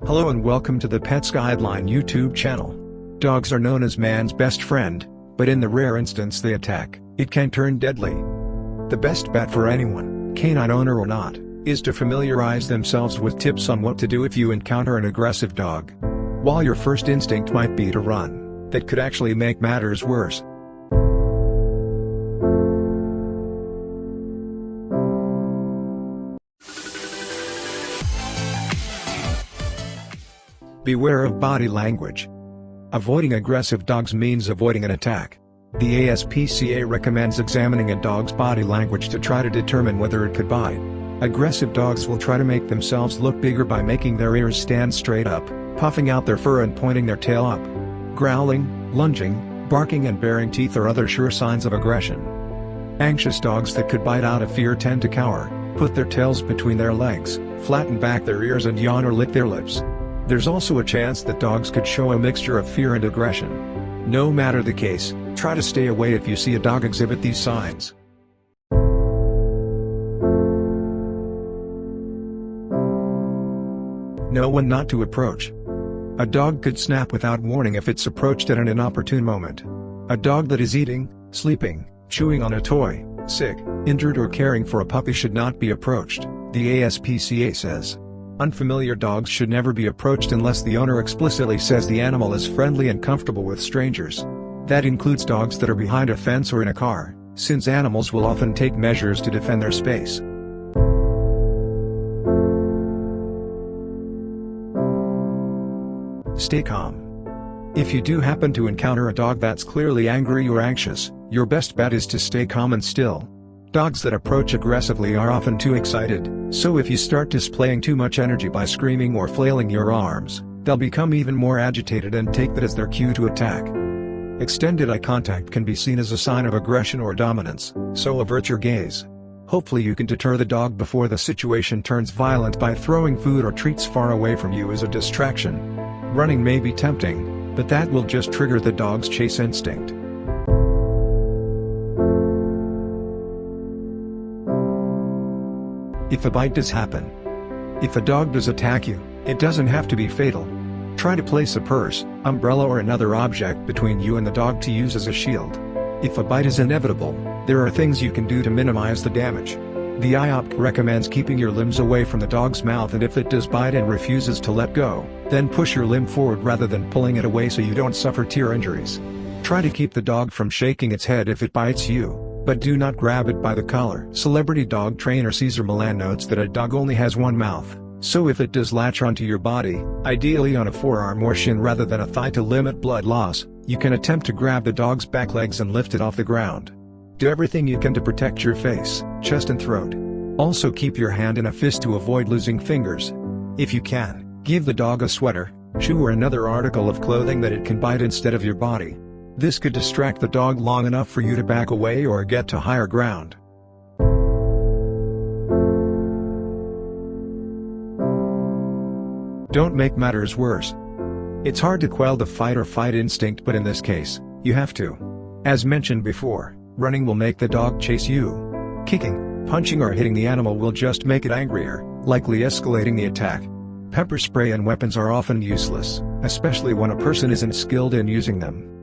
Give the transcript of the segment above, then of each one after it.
Hello and welcome to the Pets Guideline YouTube channel. Dogs are known as man's best friend, but in the rare instance they attack, it can turn deadly. The best bet for anyone, canine owner or not, is to familiarize themselves with tips on what to do if you encounter an aggressive dog. While your first instinct might be to run, that could actually make matters worse. Beware of body language. Avoiding aggressive dogs means avoiding an attack. The ASPCA recommends examining a dog's body language to try to determine whether it could bite. Aggressive dogs will try to make themselves look bigger by making their ears stand straight up, puffing out their fur and pointing their tail up. Growling, lunging, barking and baring teeth are other sure signs of aggression. Anxious dogs that could bite out of fear tend to cower, put their tails between their legs, flatten back their ears and yawn or lick their lips. There's also a chance that dogs could show a mixture of fear and aggression. No matter the case, try to stay away if you see a dog exhibit these signs. Know when not to approach. A dog could snap without warning if it's approached at an inopportune moment. A dog that is eating, sleeping, chewing on a toy, sick, injured or caring for a puppy should not be approached, the ASPCA says. Unfamiliar dogs should never be approached unless the owner explicitly says the animal is friendly and comfortable with strangers. That includes dogs that are behind a fence or in a car, since animals will often take measures to defend their space. Stay calm. If you do happen to encounter a dog that's clearly angry or anxious, your best bet is to stay calm and still. Dogs that approach aggressively are often too excited, so if you start displaying too much energy by screaming or flailing your arms, they'll become even more agitated and take that as their cue to attack. Extended eye contact can be seen as a sign of aggression or dominance, so avert your gaze. Hopefully you can deter the dog before the situation turns violent by throwing food or treats far away from you as a distraction. Running may be tempting, but that will just trigger the dog's chase instinct. If a bite does happen. If a dog does attack you, it doesn't have to be fatal. Try to place a purse, umbrella or another object between you and the dog to use as a shield. If a bite is inevitable, there are things you can do to minimize the damage. The IOPT recommends keeping your limbs away from the dog's mouth, and if it does bite and refuses to let go, then push your limb forward rather than pulling it away so you don't suffer tear injuries. Try to keep the dog from shaking its head if it bites you, but do not grab it by the collar. Celebrity dog trainer Cesar Millan notes that a dog only has one mouth, so if it does latch onto your body, ideally on a forearm or shin rather than a thigh to limit blood loss, you can attempt to grab the dog's back legs and lift it off the ground. Do everything you can to protect your face, chest and throat. Also keep your hand in a fist to avoid losing fingers. If you can, give the dog a sweater, shoe or another article of clothing that it can bite instead of your body. This could distract the dog long enough for you to back away or get to higher ground. Don't make matters worse. It's hard to quell the fight or fight instinct, but in this case, you have to. As mentioned before, running will make the dog chase you. Kicking, punching or hitting the animal will just make it angrier, likely escalating the attack. Pepper spray and weapons are often useless, especially when a person isn't skilled in using them.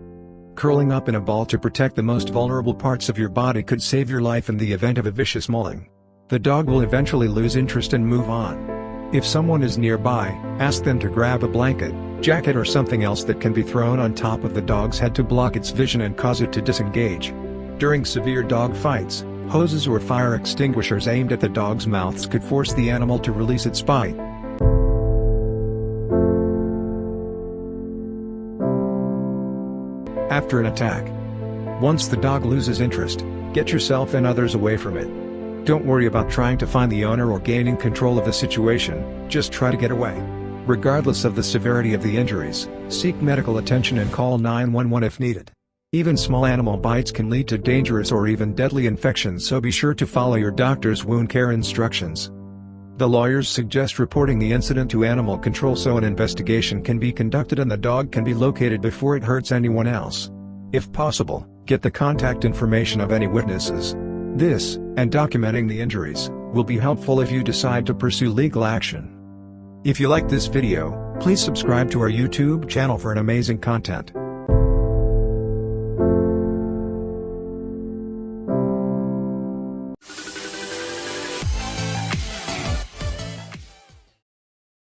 Curling up in a ball to protect the most vulnerable parts of your body could save your life in the event of a vicious mauling. The dog will eventually lose interest and move on. If someone is nearby, ask them to grab a blanket, jacket or something else that can be thrown on top of the dog's head to block its vision and cause it to disengage. During severe dog fights, hoses or fire extinguishers aimed at the dog's mouths could force the animal to release its bite. After an attack. Once the dog loses interest, get yourself and others away from it. Don't worry about trying to find the owner or gaining control of the situation, just try to get away. Regardless of the severity of the injuries, seek medical attention and call 911 if needed. Even small animal bites can lead to dangerous or even deadly infections, so be sure to follow your doctor's wound care instructions. The lawyers suggest reporting the incident to animal control so an investigation can be conducted and the dog can be located before it hurts anyone else. If possible, get the contact information of any witnesses. This, and documenting the injuries, will be helpful if you decide to pursue legal action. If you like this video, Please subscribe to our YouTube channel for an amazing content.